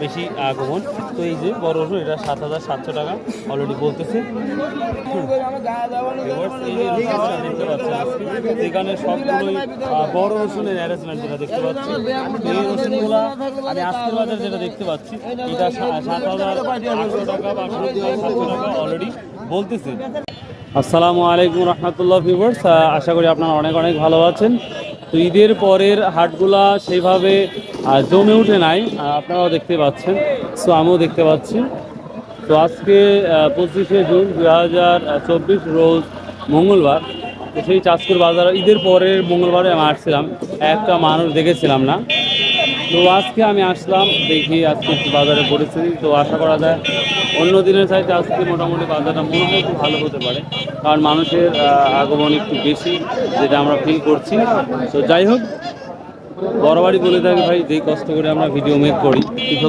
বেশি আগমন। তো এই যে বড় রসুন এটা 7,700 টাকা অলরেডি বলতেছে। এই যে রসুনটা দেখতে পাচ্ছেন আজকে এখানে সবগুলোই বড় রসুনের অ্যারেঞ্জমেন্ট যেটা দেখতে পাচ্ছি। এই রসুনগুলো আমি আজকের বাজার যেটা দেখতে পাচ্ছি এটা 7,800 টাকা বা 7,700 টাকা অলরেডি বলতেছে। আসসালামু আলাইকুম রহমতুল্লাহ ভিউয়ার্স, আশা করি আপনারা অনেক অনেক ভালো আছেন। তো ঈদের পরের হাটগুলা সেইভাবে জমে উঠে নাই, আপনারাও দেখতে পাচ্ছেন, সো আমিও দেখতে পাচ্ছি। তো আজকে 25শে জুন 2024 রোজ মঙ্গলবার। তো সেই চাঁদপুর বাজার ঈদের পরের মঙ্গলবারে আমি আসছিলাম, একটা মানুষ দেখেছিলাম না। তো আজকে আমি আসলাম, দেখি আজকে একটু বাজারের পরিস্থিতি। তো আশা করা যায় অন্য দিনের চাইতে আজকে মোটামুটি বাজারটা মনে হয় একটু ভালো হতে পারে, কারণ মানুষের আগমন একটু বেশি, যেটা আমরা ফিল করছি। তো যাই হোক, বরাবরই বলে থাকি ভাই, যেই কষ্ট করে আমরা ভিডিও মেক করি